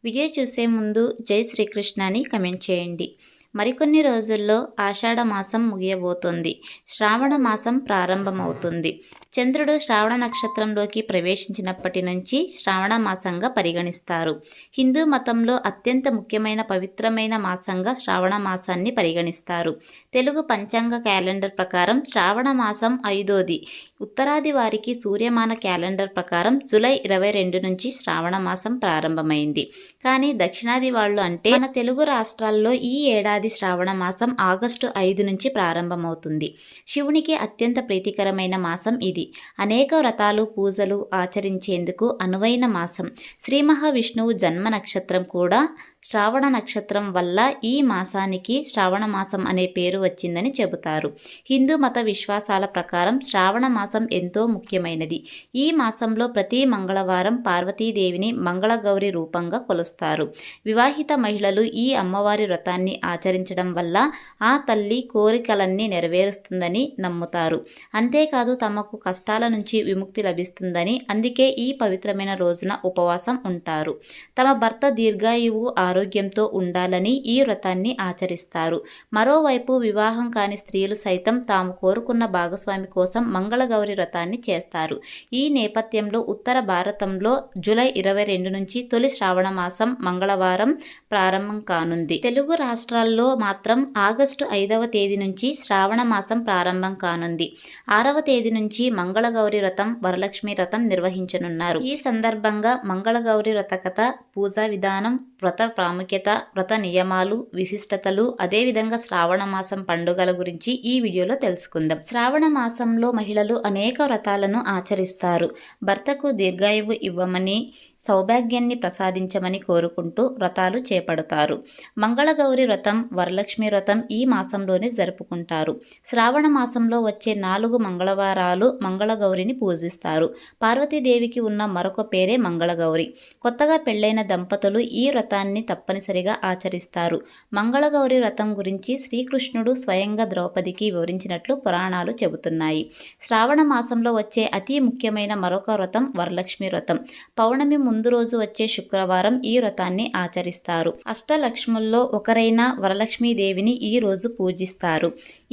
Video చూసే ముందు జై శ్రీకృష్ణ అని కమెంట్ చేయండి. మరికొన్ని రోజుల్లో ఆషాఢ మాసం ముగియబోతోంది. శ్రావణ మాసం ప్రారంభమవుతుంది. చంద్రుడు శ్రావణ నక్షత్రంలోకి ప్రవేశించినప్పటి నుంచి శ్రావణ మాసంగా పరిగణిస్తారు. హిందూ మతంలో అత్యంత ముఖ్యమైన పవిత్రమైన మాసంగా శ్రావణ మాసాన్ని పరిగణిస్తారు. తెలుగు పంచాంగ క్యాలెండర్ ప్రకారం శ్రావణ మాసం 5వది. ఉత్తరాది వారికి సూర్యమాన క్యాలెండర్ ప్రకారం జూలై 22 నుంచి శ్రావణ మాసం ప్రారంభమైంది. కానీ దక్షిణాది వాళ్ళు అంటే మన తెలుగు రాష్ట్రాల్లో ఈ ఏడాది శ్రావణ మాసం ఆగస్టు 5 నుంచి ప్రారంభమవుతుంది. శివునికి అత్యంత ప్రీతికరమైన మాసం ఇది. అనేక వ్రతాలు పూజలు ఆచరించేందుకు అనువైన మాసం. శ్రీ మహావిష్ణువు జన్మ నక్షత్రం కూడా శ్రావణ నక్షత్రం వల్ల ఈ మాసానికి శ్రావణ మాసం అనే పేరు వచ్చిందని చెబుతారు. హిందూ మత విశ్వాసాల ప్రకారం శ్రావణ మాసం ఎంతో ముఖ్యమైనది. ఈ మాసంలో ప్రతి మంగళవారం పార్వతీదేవిని మంగళగౌరి రూపంగా కొలుస్తారు. వివాహిత మహిళలు ఈ అమ్మవారి వ్రతాన్ని ఆచరించడం వల్ల ఆ తల్లి కోరికలన్నీ నెరవేరుస్తుందని నమ్ముతారు. అంతేకాదు తమకు కష్టాల నుంచి విముక్తి లభిస్తుందని, అందుకే ఈ పవిత్రమైన రోజున ఉపవాసం ఉంటారు. తమ భర్త దీర్ఘాయువు ఆరోగ్యంతో ఉండాలని ఈ వ్రతాన్ని ఆచరిస్తారు. మరోవైపు వివాహం కాని స్త్రీలు సైతం తాము కోరుకున్న భాగస్వామి కోసం మంగళగౌరి వ్రతాన్ని చేస్తారు. ఈ నేపథ్యంలో ఉత్తర భారతంలో జూలై 22 నుంచి తొలి శ్రావణ మాసం మంగళవారం ప్రారంభం కానుంది. తెలుగు రాష్ట్రాల్లో మాత్రం ఆగస్టు 5వ తేదీ నుంచి శ్రావణ మాసం ప్రారంభం కానుంది. 6వ తేదీ నుంచి మంగళగౌరి వ్రతం, వరలక్ష్మి వ్రతం నిర్వహించనున్నారు. ఈ సందర్భంగా మంగళగౌరి వ్రత కథ, పూజా విధానం, వ్రత ప్రాముఖ్యత, వ్రత నియమాలు, విశిష్టతలు, అదేవిధంగా శ్రావణ మాసం పండుగల గురించి ఈ వీడియోలో తెలుసుకుందాం. శ్రావణ మాసంలో మహిళలు అనేక వ్రతాలను ఆచరిస్తారు. భర్తకు దీర్ఘాయువు ఇవ్వమని, సౌభాగ్యాన్ని ప్రసాదించమని కోరుకుంటూ వ్రతాలు చేపడతారు. మంగళగౌరి వ్రతం, వరలక్ష్మి వ్రతం ఈ మాసంలోనే జరుపుకుంటారు. శ్రావణ మాసంలో వచ్చే 4 మంగళవారాలు మంగళగౌరిని పూజిస్తారు. పార్వతీదేవికి ఉన్న మరొక పేరే మంగళగౌరి. కొత్తగా పెళ్లైన దంపతులు ఈ వ్రతాన్ని తప్పనిసరిగా ఆచరిస్తారు. మంగళగౌరి వ్రతం గురించి శ్రీకృష్ణుడు స్వయంగా ద్రౌపదికి వివరించినట్లు పురాణాలు చెబుతున్నాయి. శ్రావణ మాసంలో వచ్చే అతి ముఖ్యమైన మరొక వ్రతం వరలక్ష్మి వ్రతం. పౌర్ణమి ముందు రోజు వచ్చే శుక్రవారం ఈ వ్రతాన్ని ఆచరిస్తారు. అష్టలక్ష్ముల్లో ఒకరైన వరలక్ష్మీదేవిని ఈ రోజు పూజిస్తారు.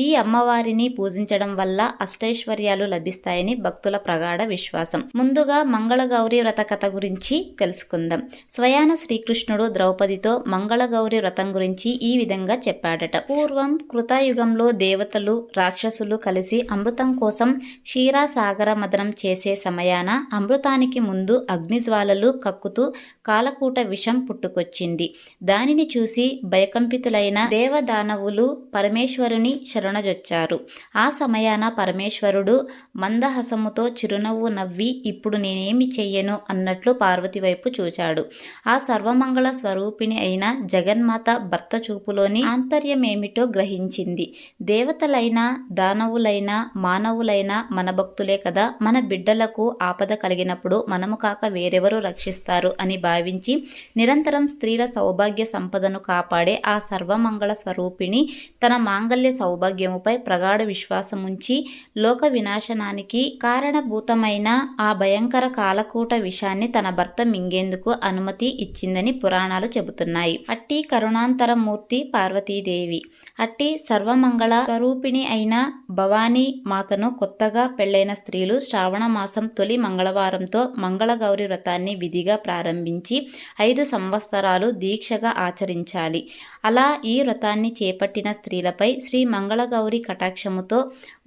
ఈ అమ్మవారిని పూజించడం వల్ల అష్టైశ్వర్యాలు లభిస్తాయని భక్తుల ప్రగాఢ విశ్వాసం. ముందుగా మంగళగౌరి వ్రత కథ గురించి తెలుసుకుందాం. స్వయాన శ్రీకృష్ణుడు ద్రౌపదితో మంగళగౌరి వ్రతం గురించి ఈ విధంగా చెప్పాడట. పూర్వం కృతయుగంలో దేవతలు, రాక్షసులు కలిసి అమృతం కోసం క్షీరసాగర మదనం చేసే సమయాన అమృతానికి ముందు అగ్నిజ్వాలలు కక్కుతూ కాలకూట విషం పుట్టుకొచ్చింది. దానిని చూసి భయకంపితులైన దేవదానవులు పరమేశ్వరుని శరణజొచ్చారు. ఆ సమయాన పరమేశ్వరుడు మందహసముతో చిరునవ్వు నవ్వి, ఇప్పుడు నేనేమి చెయ్యను అన్నట్లు పార్వతి వైపు చూచాడు. ఆ సర్వమంగళ స్వరూపిణి అయిన జగన్మాత భర్త చూపులోని ఆంతర్యమేమిటో గ్రహించింది. దేవతలైనా, దానవులైనా, మానవులైనా మన భక్తులే కదా, మన బిడ్డలకు ఆపద కలిగినప్పుడు మనము కాక వేరెవరు రక్షిస్తారు అని భావించి నిరంతరం స్త్రీల సౌభాగ్య సంపదను కాపాడే ఆ సర్వమంగళ స్వరూపిణి తన మాంగళ్య సౌభాగ్యముపై ప్రగాఢ విశ్వాసముంచి లోక వినాశనానికి కారణభూతమైన ఆ భయంకర కాలకూట విషాన్ని తన భర్త మింగేందుకు అనుమతి ఇచ్చిందని పురాణాలు చెబుతున్నాయి. అట్టి కరుణాంతరమూర్తి పార్వతీదేవి. అట్టి సర్వమంగళ స్వరూపిణి అయిన భవానీ మాతను కొత్తగా పెళ్లైన స్త్రీలు శ్రావణ మాసం తొలి మంగళవారంతో మంగళగౌరి వ్రతాన్ని విధిగా ప్రారంభించి 5 సంవత్సరాలు దీక్షగా ఆచరించాలి. అలా ఈ వ్రతాన్ని చేపట్టిన స్త్రీలపై శ్రీ మంగళగౌరి కటాక్షముతో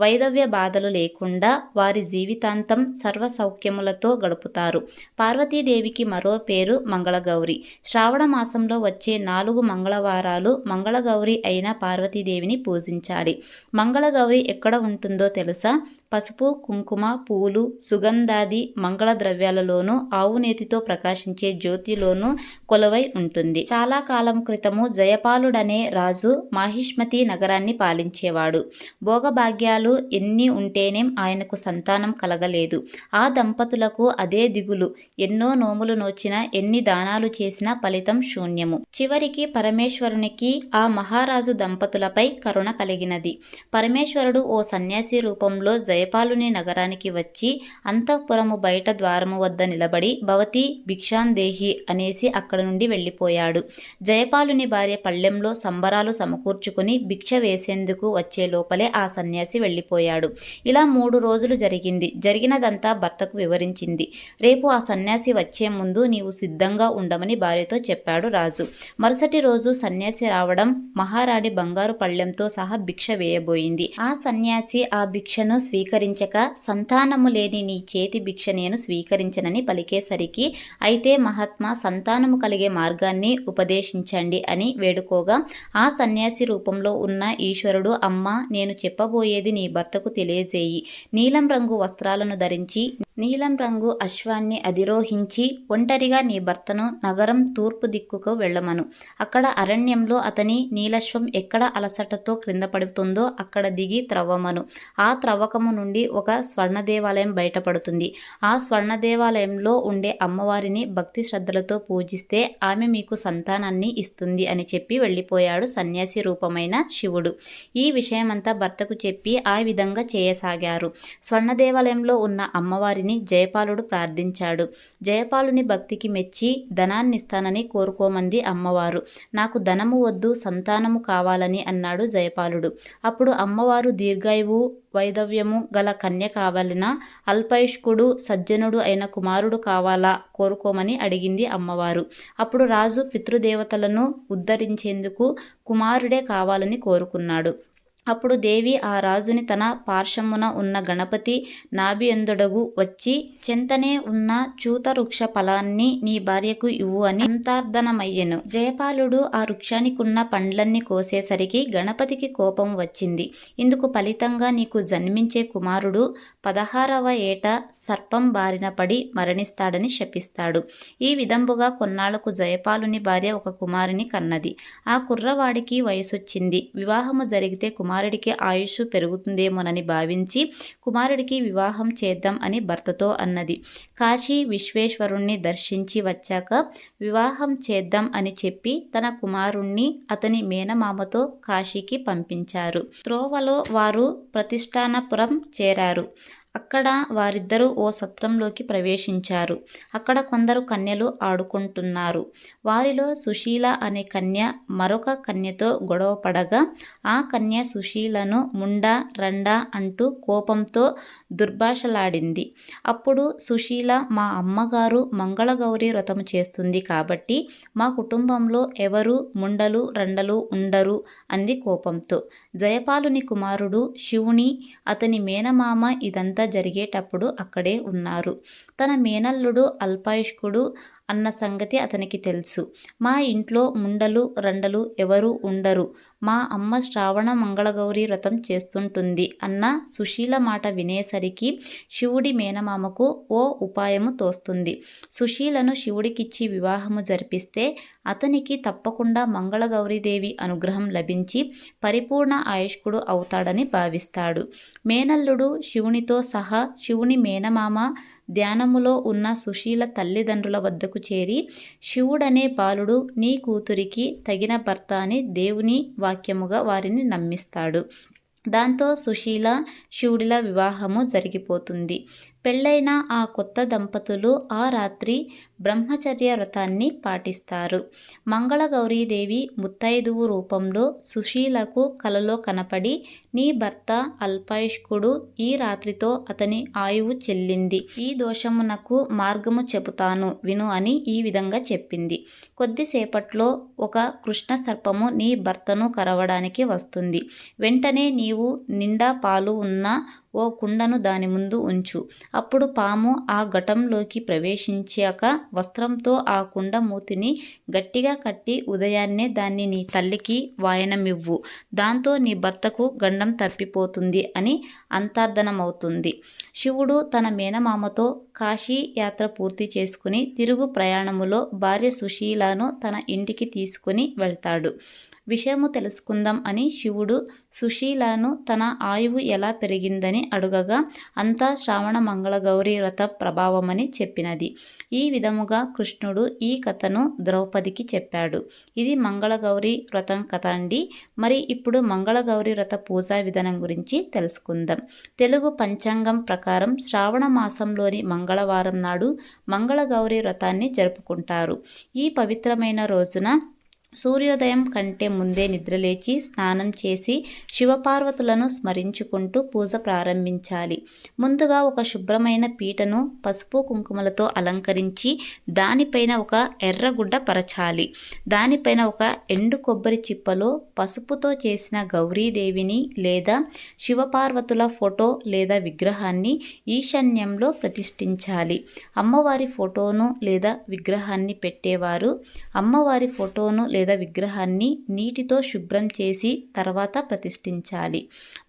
వైధవ్య బాధలు లేకుండా వారి జీవితాంతం సర్వ సౌఖ్యములతో గడుపుతారు. పార్వతీదేవికి మరో పేరు మంగళగౌరి. శ్రావణ మాసంలో వచ్చే 4 మంగళవారాలు మంగళగౌరి అయిన పార్వతీదేవిని పూజించాలి. మంగళగౌరి ఎక్కడ ఉంటుందో తెలుసా? పసుపు, కుంకుమ, పూలు, సుగంధాది మంగళ ద్రవ్యాలలోనూ ఆవు నేతితో ప్రకాశించే జ్యోతిలోనూ కొలువై ఉంటుంది. చాలా కాలం క్రితము జయపాలుడనే రాజు మాహిష్మతి నగరాన్ని పాలించేవాడు. భోగభాగ్యాలు ఎన్ని ఉంటేనేం ఆయనకు సంతానం కలగలేదు. ఆ దంపతులకు అదే దిగులు. ఎన్నో నోములు నోచినా, ఎన్ని దానాలు చేసినా ఫలితం శూన్యము. చివరికి పరమేశ్వరునికి ఆ మహారాజు దంపతులపై కరుణ కలిగినది. పరమేశ్వరుడు ఓ సన్యాసి రూపంలో జయపాలుని నగరానికి వచ్చి అంతఃపురము బయట ద్వారము వద్ద నిలబడి భవతి భిక్షాందేహి అనేసి అక్కడ నుండి వెళ్ళిపోయాడు. జయపాలుని భార్య పళ్ళెంలో సంబరాలు సమకూర్చుకుని భిక్ష వేసేందుకు వచ్చే లోపలే ఆ సన్యాసి వెళ్ళిపోయాడు. ఇలా 3 రోజులు జరిగింది. జరిగినదంతా భర్తకు వివరించింది. రేపు ఆ సన్యాసి వచ్చే ముందు నీవు సిద్ధంగా ఉండమని భార్యతో చెప్పాడు రాజు. మరుసటి రోజు సన్యాసి రావడం, మహారాణి బంగారు పళ్ళెంతో సహా భిక్ష వేయబోయింది. ఆ సన్యాసి ఆ భిక్షను స్వీకరించక, సంతానము లేని నీ చేతి భిక్ష నేను స్వీకరించనని పలికేసరికి, అయితే మహాత్మా సంతానము కలిగే మార్గాన్ని ఉపదేశించండి అని వేడుకోగా, ఆ సన్యాసి రూపంలో ఉన్న ఈశ్వరుడు, అమ్మా, నేను చెప్పబోయేది నీ భర్తకు తెలియజేయి. నీలం రంగు వస్త్రాలను ధరించి నీలం రంగు అశ్వాన్ని అధిరోహించి ఒంటరిగా నీ భర్తను నగరం తూర్పు దిక్కుకు వెళ్ళమను. అక్కడ అరణ్యంలో అతని నీలశ్వం ఎక్కడ అలసటతో క్రింద పడుతుందో అక్కడ దిగి త్రవ్వమను. ఆ త్రవ్వకము నుండి ఒక స్వర్ణ దేవాలయం బయటపడుతుంది. ఆ స్వర్ణ దేవాలయంలో ఉండే అమ్మవారిని భక్తి శ్రద్ధలతో పూజిస్తే ఆమె మీకు సంతానాన్ని ఇస్తుంది అని చెప్పి వెళ్ళిపోయాడు సన్యాసి రూపమైన శివుడు. ఈ విషయమంతా భర్తకు చెప్పి ఆ విధంగా చేయసాగారు. స్వర్ణ దేవాలయంలో ఉన్న అమ్మవారిని జయపాలుడు ప్రార్థించాడు. జయపాలుని భక్తికి మెచ్చి ధనాన్నిస్తానని కోరుకోమంది అమ్మవారు. నాకు ధనము వద్దు, సంతానము కావాలని అన్నాడు జయపాలుడు. అప్పుడు అమ్మవారు దీర్ఘాయువు వైధవ్యము గల కన్య కావాలనా, అల్పాయుష్కుడు సజ్జనుడు అయిన కుమారుడు కావాలా కోరుకోమని అడిగింది అమ్మవారు. అప్పుడు రాజు పితృదేవతలను ఉద్ధరించేందుకు కుమారుడే కావాలని కోరుకున్నాడు. అప్పుడు దేవి ఆ రాజుని తన పార్శ్వమున ఉన్న గణపతి నాభియందుడగు వచ్చి, చెంతనే ఉన్న చూత వృక్ష ఫలాన్ని నీ భార్యకు ఇవ్వు అని అంతర్ధనమయ్యెను. జయపాలుడు ఆ వృక్షానికున్న పండ్లన్నీ కోసేసరికి గణపతికి కోపం వచ్చింది. ఇందుకు ఫలితంగా నీకు జన్మించే కుమారుడు 16వ ఏట సర్పం బారిన పడి మరణిస్తాడని శపిస్తాడు. ఈ విధంబుగా కొన్నాళ్లకు జయపాలుని భార్య ఒక కుమారుని కన్నది. ఆ కుర్రవాడికి వయసొచ్చింది. వివాహము జరిగితే కుమారుడికి ఆయుష్ పెరుగుతుందేమోనని భావించి కుమారుడికి వివాహం చేద్దాం అని భర్తతో అన్నది. కాశీ విశ్వేశ్వరుణ్ణి దర్శించి వచ్చాక వివాహం చేద్దాం అని చెప్పి తన కుమారుణ్ణి అతని మేనమామతో కాశీకి పంపించారు. త్రోవలో వారు ప్రతిష్టానపురం చేరారు. అక్కడ వారిద్దరూ ఓ సత్రంలోకి ప్రవేశించారు. అక్కడ కొందరు కన్యలు ఆడుకుంటున్నారు. వారిలో సుశీల అనే కన్య మరొక కన్యతో గొడవ పడగా ఆ కన్య సుశీలను ముండా రండా అంటూ కోపంతో దుర్భాషలాడింది. అప్పుడు సుశీల, మా అమ్మగారు మంగళగౌరి వ్రతం చేస్తుంది కాబట్టి మా కుటుంబంలో ఎవరు ముండలు రండలు ఉండరు అంది కోపంతో. జయపాలుని కుమారుడు శివుని, అతని మేనమామ ఇదంతా జరిగేటప్పుడు అక్కడే ఉన్నారు. తన మేనల్లుడు అల్పాయుష్కుడు అన్న సంగతి అతనికి తెలుసు. మా ఇంట్లో ముండలు రండలు ఎవరు ఉండరు, మా అమ్మ శ్రావణ మంగళగౌరి వ్రతం చేస్తుంటుంది అన్న సుశీల మాట వినేసరికి శివుడి మేనమామకు ఓ ఉపాయము తోస్తుంది. సుశీలను శివుడికిచ్చి వివాహము జరిపిస్తే అతనికి తప్పకుండా మంగళగౌరీదేవి అనుగ్రహం లభించి పరిపూర్ణ ఆయుష్కుడు అవుతాడని భావిస్తాడు. మేనల్లుడు శివునితో సహా శివుని మేనమామ ధ్యానములో ఉన్న సుశీల తల్లిదండ్రుల వద్దకు చేరి, శివుడనే బాలుడు నీ కూతురికి తగిన భర్త అని దేవుని వాక్యముగా వారిని నమ్మిస్తాడు. దాంతో సుశీల శివుడిల వివాహము జరిగిపోతుంది. పెళ్ళైన ఆ కొత్త దంపతులు ఆ రాత్రి బ్రహ్మచర్య వ్రతాన్ని పాటిస్తారు. మంగళగౌరీదేవి ముత్తైదువు రూపంలో సుశీలకు కలలో కనపడి, నీ భర్త అల్పాయుష్కుడు, ఈ రాత్రితో అతని ఆయువు చెల్లింది. ఈ దోషమునకు మార్గము చెబుతాను విను అని ఈ విధంగా చెప్పింది. కొద్దిసేపట్లో ఒక కృష్ణ సర్పము నీ భర్తను కరవడానికి వస్తుంది. వెంటనే నీవు నిండా పాలు ఉన్న ఓ కుండను దాని ముందు ఉంచు. అప్పుడు పాము ఆ ఘటంలోకి ప్రవేశించాక వస్త్రంతో ఆ కుండ మూతిని గట్టిగా కట్టి ఉదయాన్నే దాన్ని నీ తల్లికి వాయనమివ్వు. దాంతో నీ భర్తకు గండం తప్పిపోతుంది అని అంతర్ధనమవుతుంది. శివుడు తన మేనమామతో కాశీ యాత్ర పూర్తి చేసుకుని తిరుగు ప్రయాణములో భార్య సుశీలను తన ఇంటికి తీసుకుని వెళ్తాడు. విషయము తెలుసుకుందాం అని శివుడు సుశీలను తన ఆయువు ఎలా పెరిగిందని అడుగగా అంతా శ్రావణ మంగళగౌరి వ్రత ప్రభావమని చెప్పినది. ఈ విధముగా కృష్ణుడు ఈ కథను ద్రౌపదికి చెప్పాడు. ఇది మంగళగౌరి వ్రతం కథ అండి. మరి ఇప్పుడు మంగళగౌరి వ్రత పూజా విధానం గురించి తెలుసుకుందాం. తెలుగు పంచాంగం ప్రకారం శ్రావణ మాసంలోని మంగళవారం నాడు మంగళగౌరి వ్రతాన్ని జరుపుకుంటారు. ఈ పవిత్రమైన రోజున సూర్యోదయం కంటే ముందే నిద్రలేచి స్నానం చేసి శివపార్వతులను స్మరించుకుంటూ పూజ ప్రారంభించాలి. ముందుగా ఒక శుభ్రమైన పీటను పసుపు కుంకుమలతో అలంకరించి దానిపైన ఒక ఎర్రగుడ్డ పరచాలి. దానిపైన ఒక ఎండు కొబ్బరి చిప్పలో పసుపుతో చేసిన గౌరీదేవిని లేదా శివపార్వతుల ఫోటో లేదా విగ్రహాన్ని ఈశాన్యంలో ప్రతిష్ఠించాలి. అమ్మవారి ఫోటోను లేదా విగ్రహాన్ని పెట్టేవారు అమ్మవారి ఫోటోను లేదా విగ్రహాన్ని నీటితో శుభ్రం చేసి తర్వాత ప్రతిష్ఠించాలి.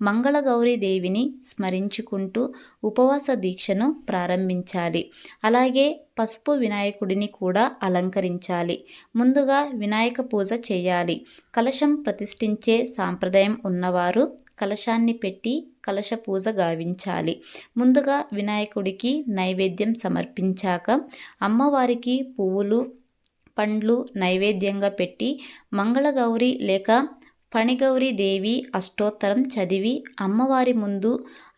మంగళగౌరీ దేవిని స్మరించుకుంటూ ఉపవాస దీక్షను ప్రారంభించాలి. అలాగే పసుపు వినాయకుడిని కూడా అలంకరించాలి. ముందుగా వినాయక పూజ చేయాలి. కలశం ప్రతిష్ఠించే సాంప్రదాయం ఉన్నవారు కలశాన్ని పెట్టి కలశ పూజ గావించాలి. ముందుగా వినాయకుడికి నైవేద్యం సమర్పించాక అమ్మవారికి పువ్వులు పండ్లు నైవేద్యంగా పెట్టి మంగళగౌరి లేక ఫణిగౌరీ దేవి అష్టోత్తరం చదివి అమ్మవారి ముందు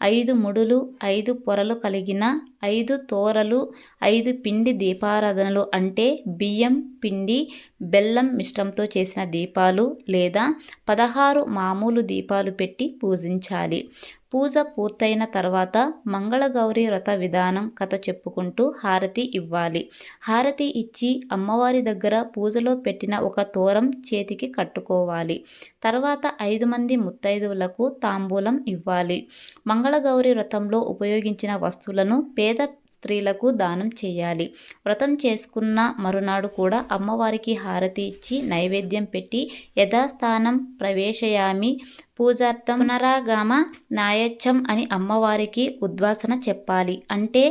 5 ముడులు 5 పొరలు కలిగిన 5 తోరలు 5 పిండి దీపారాధనలు అంటే బియ్యం పిండి బెల్లం మిశ్రమంతో చేసిన దీపాలు లేదా 16 మామూలు దీపాలు పెట్టి పూజించాలి. పూజ పూర్తయిన తర్వాత మంగళగౌరి వ్రత విధానం కథ చెప్పుకుంటూ హారతి ఇవ్వాలి. హారతి ఇచ్చి అమ్మవారి దగ్గర పూజలో పెట్టిన ఒక తోరం చేతికి కట్టుకోవాలి. తర్వాత 5 మంది ముత్తైదువులకు తాంబూలం ఇవ్వాలి. మంగళగౌరి వ్రతంలో ఉపయోగించిన వస్తువులను పేద స్త్రీలకు దానం చేయాలి. వ్రతం చేసుకున్న మరునాడు కూడా అమ్మవారికి హారతి ఇచ్చి నైవేద్యం పెట్టి యథాస్థానం ప్రవేశయామి పూజార్థం పునరాగమ నాయచ్చం అని అమ్మవారికి ఉద్వాసన చెప్పాలి. అంటే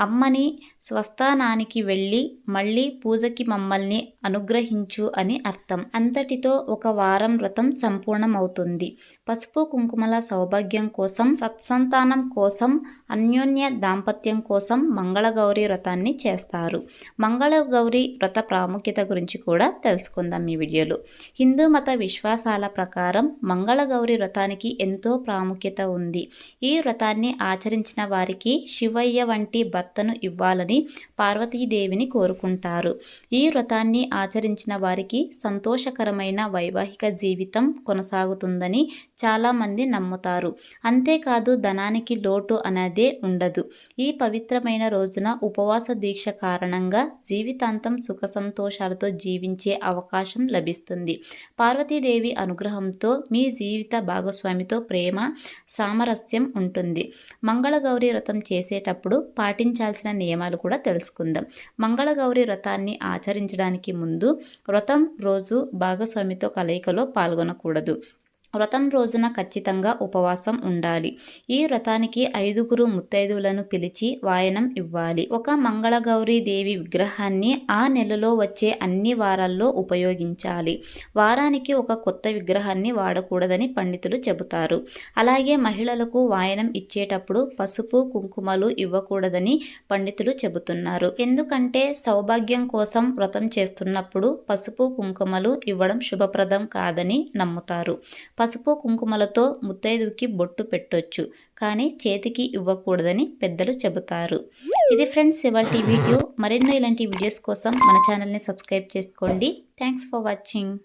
అమ్మని స్వస్థానానికి వెళ్ళి మళ్ళీ పూజకి మమ్మల్ని అనుగ్రహించు అని అర్థం. అంతటితో ఒక వారం వ్రతం సంపూర్ణమవుతుంది. పసుపు కుంకుమల సౌభాగ్యం కోసం, సత్సంతానం కోసం, అన్యోన్య దాంపత్యం కోసం మంగళగౌరి వ్రతాన్ని చేస్తారు. మంగళగౌరి వ్రత ప్రాముఖ్యత గురించి కూడా తెలుసుకుందాం ఈ వీడియోలో. హిందూ మత విశ్వాసాల ప్రకారం మంగళగౌరి వ్రతానికి ఎంతో ప్రాముఖ్యత ఉంది. ఈ వ్రతాన్ని ఆచరించిన వారికి శివయ్య వంటి భర్తను ఇవ్వాలని పార్వతీదేవిని కోరుకుంటారు. ఈ వ్రతాన్ని ఆచరించిన వారికి సంతోషకరమైన వైవాహిక జీవితం కొనసాగుతుందని చాలామంది నమ్ముతారు. అంతేకాదు ధనానికి లోటు అనేదే ఉండదు. ఈ పవిత్రమైన రోజున ఉపవాస దీక్ష కారణంగా జీవితాంతం సుఖ సంతోషాలతో జీవించే అవకాశం లభిస్తుంది. పార్వతీదేవి అనుగ్రహంతో మీ జీవిత భాగస్వామితో ప్రేమ సామరస్యం ఉంటుంది. మంగళగౌరి వ్రతం చేసేటప్పుడు పాటించాల్సిన నియమాలు కూడా తెలుసుకుందాం. మంగళగౌరి వ్రతాన్ని ఆచరించడానికి ముందు వ్రతం రోజు భాగస్వామితో కలయికలో పాల్గొనకూడదు. వ్రతం రోజున ఖచ్చితంగా ఉపవాసం ఉండాలి. ఈ వ్రతానికి 5 ముత్తైదువులను పిలిచి వాయనం ఇవ్వాలి. ఒక మంగళగౌరీ దేవి విగ్రహాన్ని ఆ నెలలో వచ్చే అన్ని వారాల్లో ఉపయోగించాలి. వారానికి ఒక కొత్త విగ్రహాన్ని వాడకూడదని పండితులు చెబుతారు. అలాగే మహిళలకు వాయనం ఇచ్చేటప్పుడు పసుపు కుంకుమలు ఇవ్వకూడదని పండితులు చెబుతున్నారు. ఎందుకంటే సౌభాగ్యం కోసం వ్రతం చేస్తున్నప్పుడు పసుపు కుంకుమలు ఇవ్వడం శుభప్రదం కాదని నమ్ముతారు. పసుపు కుంకుమలతో ముత్తైదువుకి బొట్టు పెట్టొచ్చు, కానీ చేతికి ఇవ్వకూడదని పెద్దలు చెబుతారు. ఇది ఫ్రెండ్స్ ఇవాల్టి వీడియో. మరెన్నో ఇలాంటి వీడియోస్ కోసం మన ఛానల్ని సబ్స్క్రైబ్ చేసుకోండి. Thanks for watching.